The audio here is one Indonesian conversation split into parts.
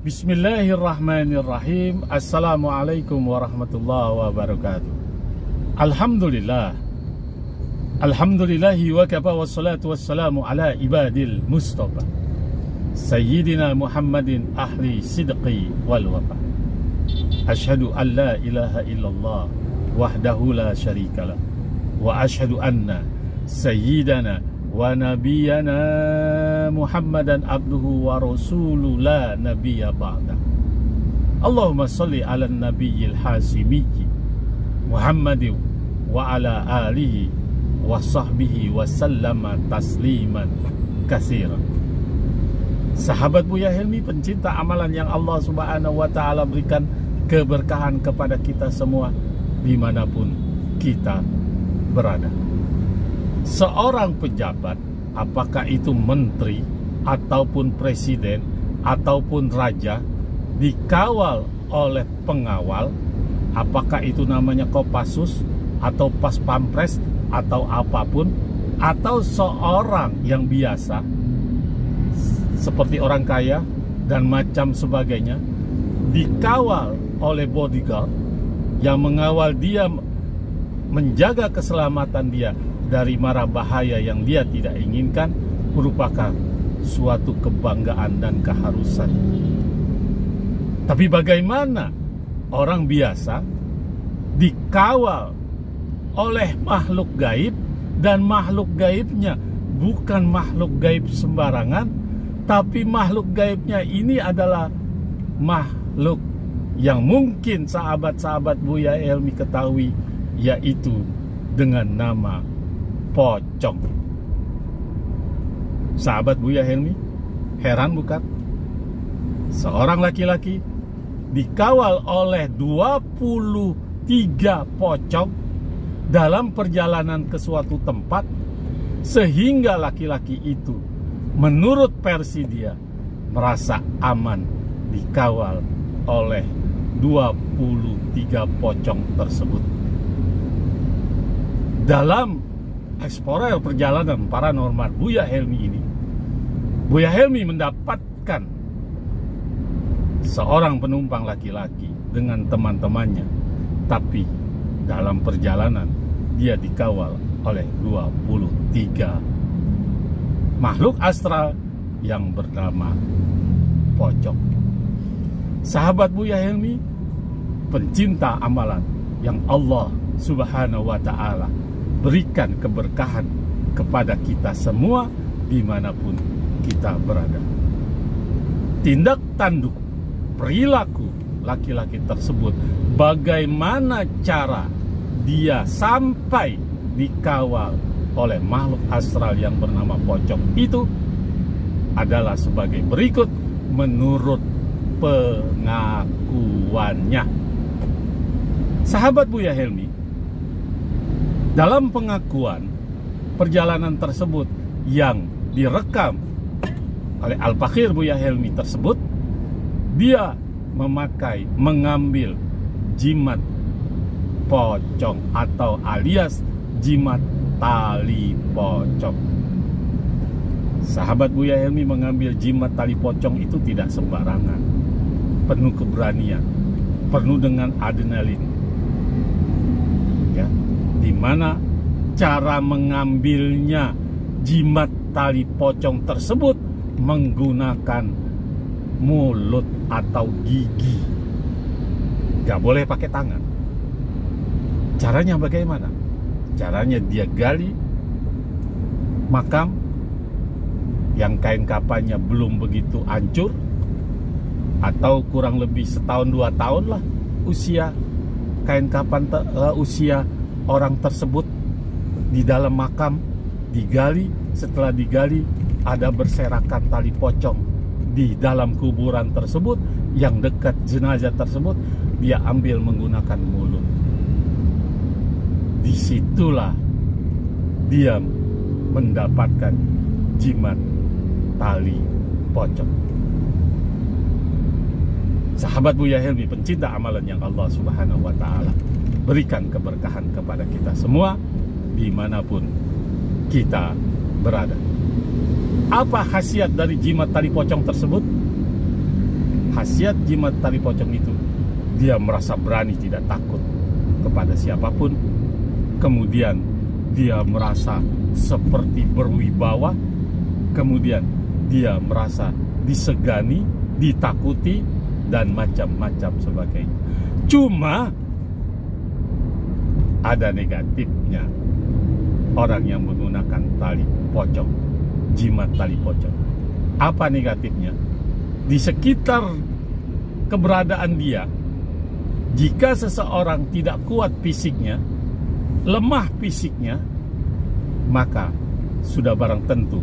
Bismillahirrahmanirrahim. Assalamualaikum warahmatullahi wabarakatuh. Alhamdulillah. Alhamdulillahi wa kafa wassalatu wassalamu ala ibadil mustafa Sayyidina Muhammadin ahli sidqi wal wafa. Ashhadu an la ilaha illallah wahdahu la syarikalah wa ashhadu anna sayyidana wa nabiyyana Muhammadan abduhu wa rasuluhu la nabiyya ba'da. Allahumma salli ala nabiyyil hasimiyyi Muhammadin wa ala alihi wa sahbihi wa sallama tasliman katsiran. Sahabat Buya Helmi, pencinta amalan yang Allah Subhanahu wa ta'ala berikan keberkahan kepada kita semua dimanapun kita berada. Seorang pejabat, apakah itu menteri ataupun presiden ataupun raja, dikawal oleh pengawal, apakah itu namanya Kopassus atau Pas Pampres atau apapun, atau seorang yang biasa seperti orang kaya dan macam sebagainya, dikawal oleh bodyguard yang mengawal dia, menjaga keselamatan dia dari mara bahaya yang dia tidak inginkan, merupakan suatu kebanggaan dan keharusan. Tapi bagaimana orang biasa dikawal oleh makhluk gaib, dan makhluk gaibnya bukan makhluk gaib sembarangan, tapi makhluk gaibnya ini adalah makhluk yang mungkin sahabat-sahabat Buya Helmi ketahui, yaitu dengan nama pocong. Sahabat Buya Helmi, heran bukan? Seorang laki-laki dikawal oleh 23 pocong dalam perjalanan ke suatu tempat, sehingga laki-laki itu menurut versi dia merasa aman dikawal oleh 23 pocong tersebut. Dalam eksplorer perjalanan paranormal Buya Helmi ini, Buya Helmi mendapatkan seorang penumpang laki-laki dengan teman-temannya, tapi dalam perjalanan dia dikawal oleh 23 makhluk astral yang bernama pocong. Sahabat Buya Helmi, pencinta amalan yang Allah Subhanahu wa ta'ala berikan keberkahan kepada kita semua dimanapun kita berada. Tindak tanduk perilaku laki-laki tersebut, bagaimana cara dia sampai dikawal oleh makhluk astral yang bernama pocong itu, adalah sebagai berikut menurut pengakuannya. Sahabat Buya Helmi, dalam pengakuan perjalanan tersebut yang direkam oleh Al-Fakhir Buya Helmi tersebut, dia mengambil jimat pocong atau alias jimat tali pocong. Sahabat Buya Helmi, mengambil jimat tali pocong itu tidak sembarangan, penuh keberanian, penuh dengan adrenalin. Ya, dimana cara mengambilnya jimat tali pocong tersebut menggunakan mulut atau gigi, gak boleh pakai tangan. Caranya bagaimana? Caranya dia gali makam yang kain kapannya belum begitu hancur, atau kurang lebih setahun 2 tahun lah usia kain kapan usia orang tersebut. Di dalam makam digali, setelah digali ada berserakan tali pocong di dalam kuburan tersebut, yang dekat jenazah tersebut dia ambil menggunakan mulut. Disitulah dia mendapatkan jimat tali pocong. Sahabat Buya Helmi, pencinta amalan yang Allah Subhanahu wa ta'ala berikan keberkahan kepada kita semua dimanapun kita berada. Apa khasiat dari jimat tali pocong tersebut? khasiat jimat tali pocong itu, dia merasa berani, tidak takut kepada siapapun. Kemudian dia merasa seperti berwibawa. Kemudian dia merasa disegani, ditakuti, dan macam-macam sebagainya. Cuma ada negatifnya orang yang menggunakan tali pocong, jimat tali pocong. Apa negatifnya? Di sekitar keberadaan dia, jika seseorang tidak kuat fisiknya, lemah fisiknya, maka sudah barang tentu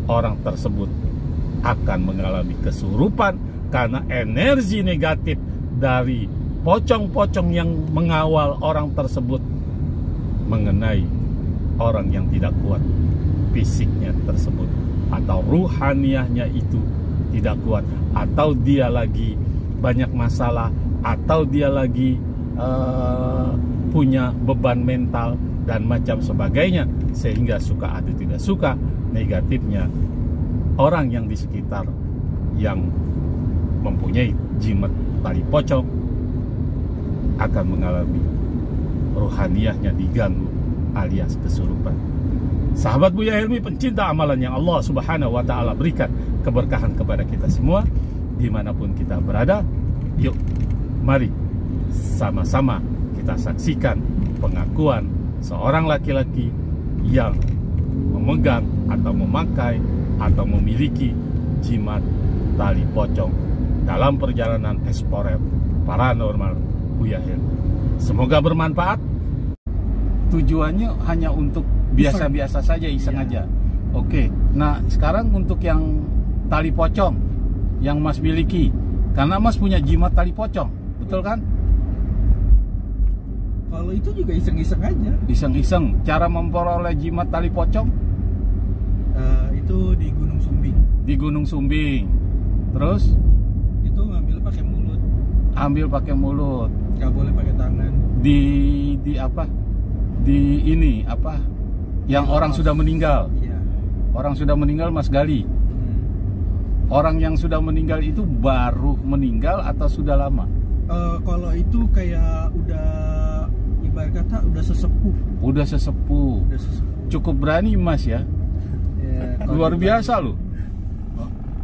orang tersebut akan mengalami kesurupan karena energi negatif dari pocong-pocong yang mengawal orang tersebut mengenai orang yang tidak kuat fisiknya tersebut, atau ruhaniyahnya itu tidak kuat, atau dia lagi banyak masalah, atau dia lagi punya beban mental dan macam sebagainya, sehingga suka atau tidak suka, negatifnya orang yang di sekitar yang mempunyai jimat tali pocong akan mengalami ruhaniyahnya diganggu alias kesurupan. Sahabat Buya Helmi, pencinta amalan yang Allah Subhanahu wa Ta'ala berikan keberkahan kepada kita semua dimanapun kita berada. Yuk, mari sama-sama kita saksikan pengakuan seorang laki-laki yang memegang atau memakai atau memiliki jimat tali pocong dalam perjalanan eksplorer paranormal Buya Helmi. Semoga bermanfaat. Tujuannya hanya untuk biasa-biasa saja, iseng aja. Oke, nah sekarang untuk yang tali pocong yang Mas miliki, karena Mas punya jimat tali pocong, betul kan? Kalau itu juga iseng-iseng aja. Iseng-iseng. Cara memperoleh jimat tali pocong? Itu di Gunung Sumbing. Di Gunung Sumbing. Terus? Itu ngambil pakai mulut. Ambil pakai mulut. Gak boleh pakai tangan. Di apa? Di ini apa? Yang orang sudah meninggal. Iya. Orang sudah meninggal Mas gali. Orang yang sudah meninggal itu baru meninggal atau sudah lama? Kalau itu kayak udah ibarat kata udah sesepuh. Udah sesepuh. Udah sesepuh. Cukup berani Mas ya. Luar biasa loh.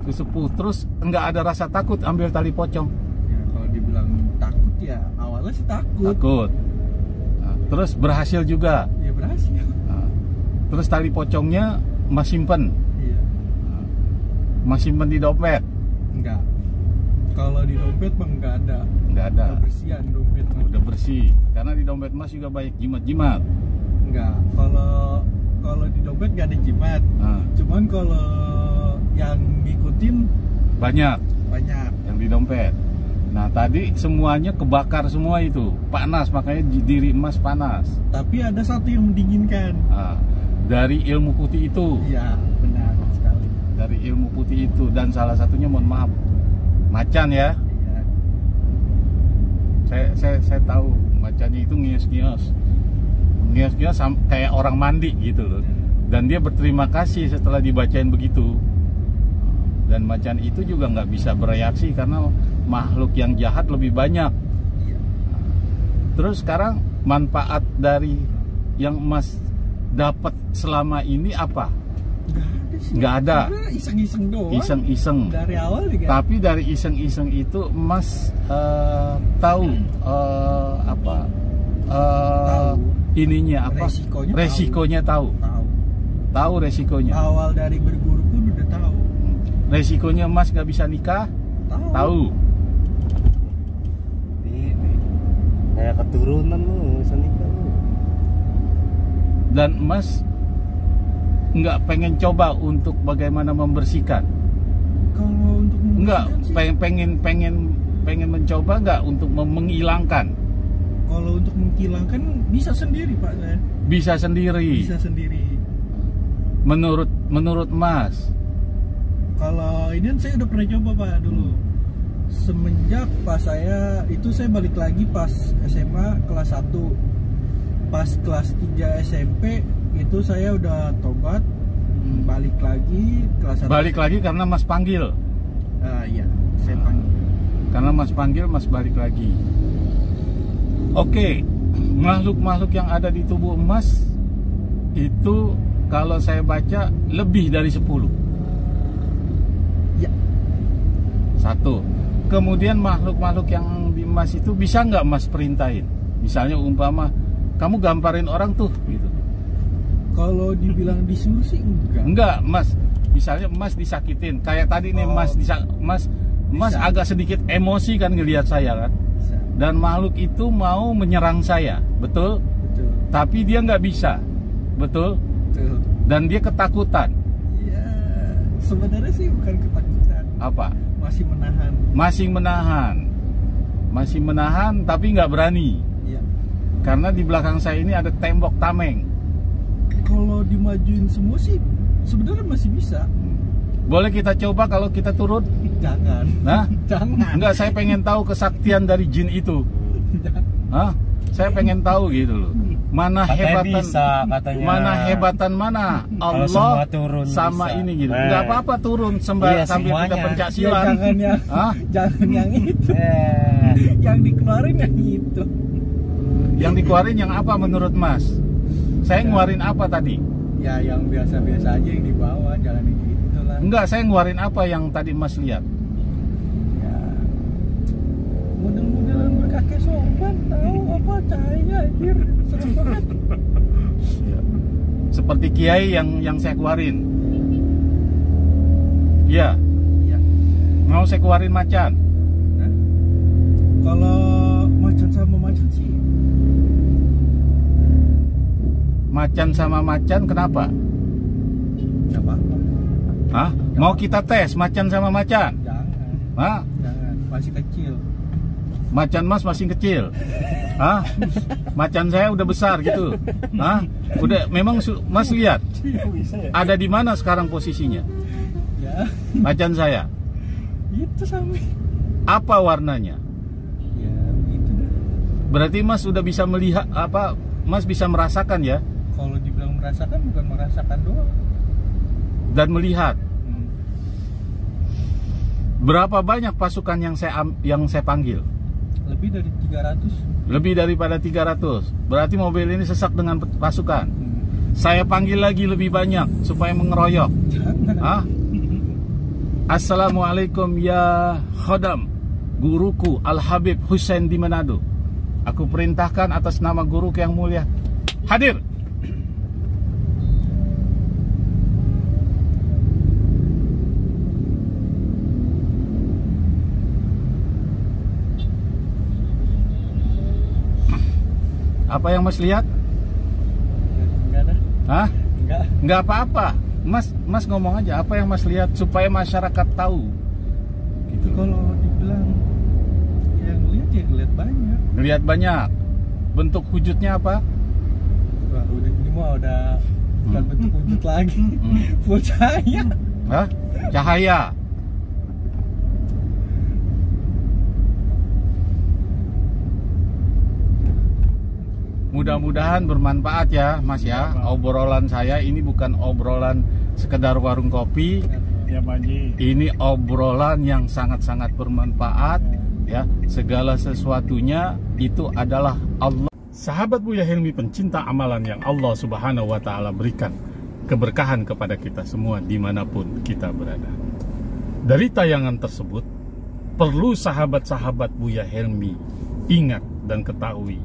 Sesepuh. Terus enggak ada rasa takut ambil tali pocong? Ya, kalau dibilang takut ya awalnya sih takut. Takut. Nah, terus berhasil juga. Ya berhasil. Nah, terus tali pocongnya Mas simpen? Iya. Nah, Mas simpen di dompet? Enggak. Kalau di dompet mah enggak ada. Enggak ada. Udah bersihan dompet mah. Udah bersih. Karena di dompet Mas juga banyak jimat-jimat. Enggak. Kalau di dompet enggak ada jimat. Nah. Cuman kalau yang ngikutin Banyak yang di dompet. Nah tadi semuanya kebakar semua itu, panas, makanya diri Mas panas. Tapi ada satu yang mendinginkan. Nah, dari ilmu putih itu. Iya benar sekali. Dari ilmu putih itu, dan salah satunya mohon maaf, macan ya. Iya. Saya tahu macannya itu ngias-ngias kayak orang mandi gitu loh. Dan dia berterima kasih setelah dibacain begitu. Dan macan itu juga nggak bisa bereaksi karena makhluk yang jahat lebih banyak. Iya. Terus sekarang manfaat dari yang Mas dapat selama ini apa? Nggak ada. Karena iseng-iseng doang. Iseng-iseng. Dari awal juga. Tapi dari iseng-iseng itu Mas tahu apa? Tahu. Ininya apa? Resikonya tahu. Tahu resikonya. Awal dari berguru pun udah tahu. Resikonya Mas nggak bisa nikah? Tahu. Kayak keturunan lu bisa nikah lu. Dan Mas nggak pengen coba untuk bagaimana membersihkan? Kalau untuk Nggak, sih, pengen mencoba nggak untuk menghilangkan? kalau untuk menghilangkan bisa sendiri Pak saya. Bisa sendiri. Bisa sendiri. Menurut Mas? Kalau ini kan saya udah pernah coba Pak dulu. Semenjak pas saya itu saya balik lagi pas SMA kelas 1. Pas kelas 3 SMP itu saya udah tobat. Balik lagi kelas 1. Balik lagi karena Mas panggil. Iya, saya panggil. Karena Mas panggil, Mas balik lagi. Oke, makhluk-makhluk yang ada di tubuh Mas itu kalau saya baca lebih dari 10. Ya. 1. Kemudian makhluk-makhluk yang di Mas itu bisa nggak Mas perintahin? Misalnya umpama kamu gamparin orang tuh gitu. Kalau dibilang disuruh sih enggak. Enggak, Mas. Misalnya Mas disakitin. Kayak tadi nih Mas Mas agak sedikit emosi kan ngelihat saya kan. Bisa. Dan makhluk itu mau menyerang saya, betul? Betul. Tapi dia nggak bisa, betul? Betul. Dan dia ketakutan. Ya, sebenarnya sih bukan ketakutan. Apa? Masih menahan. Masih menahan tapi nggak berani. Iya. Karena di belakang saya ini ada tembok tameng. Kalau dimajuin semua sih sebenarnya masih bisa. Boleh kita coba kalau kita turun? Jangan. Nah, Jangan. enggak, saya pengen tahu kesaktian dari jin itu. Hah? Saya pengen tahu gitu loh. Mana Katanya hebatan bisa, katanya. Mana hebatan mana Kalau Allah semua turun sama bisa. ini gitu. Nah. Enggak apa-apa turun sambil Iya, kita semuanya. pencak Ya, silat. jangan yang Hah? jangan yang itu. Yang dikeluarin yang itu. Yang dikeluarin yang apa menurut Mas? Saya ngeluarin apa tadi? Ya yang biasa-biasa aja yang dibawa, jangan yang gitu lah. Enggak, saya ngeluarin apa yang tadi Mas lihat? Ya, model-modelan berkakek sorban, tahu apa cahaya anjir, serem banget. Seperti kiai yang saya keluarin. Iya, Ya. mau saya keluarin macan. Nah, kalau macan sama macan sih, Macan sama macan kenapa? nggak apa-apa. Hah? Mau kita tes macan sama macan? Jangan, Hah? jangan, masih kecil. Macan Mas masih kecil. Hah? Macan saya udah besar gitu. Hah? Udah memang Mas lihat ada di mana sekarang posisinya? Ya, Macan saya. itu sama. Apa warnanya? Ya, itu dah. Berarti Mas udah bisa melihat apa? Mas bisa merasakan ya Kalau dibilang merasakan, bukan merasakan doang. dan melihat. Hmm. Berapa banyak pasukan yang saya panggil? Lebih dari 300. Lebih daripada 300. Berarti mobil ini sesak dengan pasukan. Hmm. Saya panggil lagi lebih banyak supaya mengeroyok. Jangan. Hah? Assalamualaikum ya khodam, guruku Al-Habib Hussein di Manado. Aku perintahkan atas nama guruku yang mulia, hadir. Apa yang Mas lihat? Enggak ada. Hah? Enggak. Nggak apa-apa. Mas ngomong aja apa yang Mas lihat supaya masyarakat tahu. Gitu. Kalau dibilang yang lihat ya ngeliat banyak. Ngelihat banyak. Bentuk wujudnya apa? Wah, udah ini mah udah bukan bentuk wujud lagi. Hmm. Full cahaya. Hah? Cahaya. Mudah-mudahan bermanfaat ya Mas ya. Obrolan saya ini bukan obrolan sekedar warung kopi. Ya Pak Haji. Ini obrolan yang sangat-sangat bermanfaat ya. Segala sesuatunya itu adalah Allah. Sahabat Buya Helmi, pencinta amalan yang Allah Subhanahu wa Ta'ala berikan keberkahan kepada kita semua dimanapun kita berada. Dari tayangan tersebut, perlu sahabat-sahabat Buya Helmi ingat dan ketahui,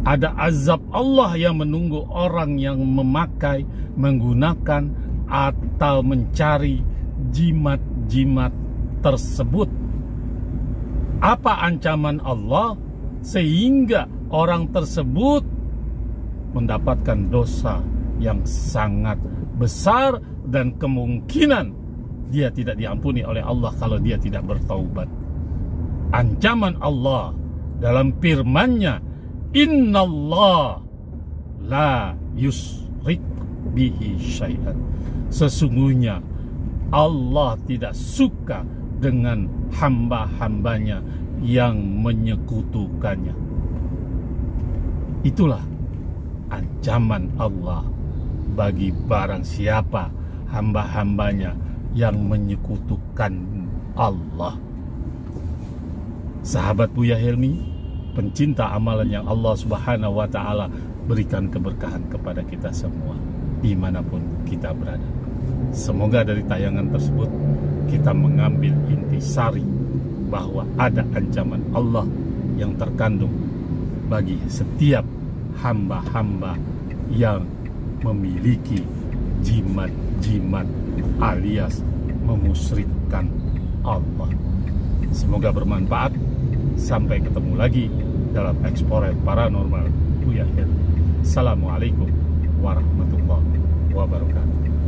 ada azab Allah yang menunggu orang yang memakai, menggunakan, atau mencari jimat-jimat tersebut. Apa ancaman Allah sehingga orang tersebut mendapatkan dosa yang sangat besar dan kemungkinan dia tidak diampuni oleh Allah kalau dia tidak bertaubat. Ancaman Allah dalam firman-Nya, Innallah la yusrik bihi syai'an. Sesungguhnya Allah tidak suka dengan hamba-hambanya yang menyekutukannya. Itulah ancaman Allah bagi barang siapa hamba-hambanya yang menyekutukan Allah. sahabat Buya Helmi, pencinta amalan yang Allah Subhanahu wa Ta'ala berikan keberkahan kepada kita semua dimanapun kita berada. Semoga dari tayangan tersebut kita mengambil intisari bahwa ada ancaman Allah yang terkandung bagi setiap hamba-hamba yang memiliki jimat-jimat alias memusyrikkan Allah. Semoga bermanfaat. Sampai ketemu lagi dalam Explorer Paranormal Buya Helmi. Assalamualaikum warahmatullahi wabarakatuh.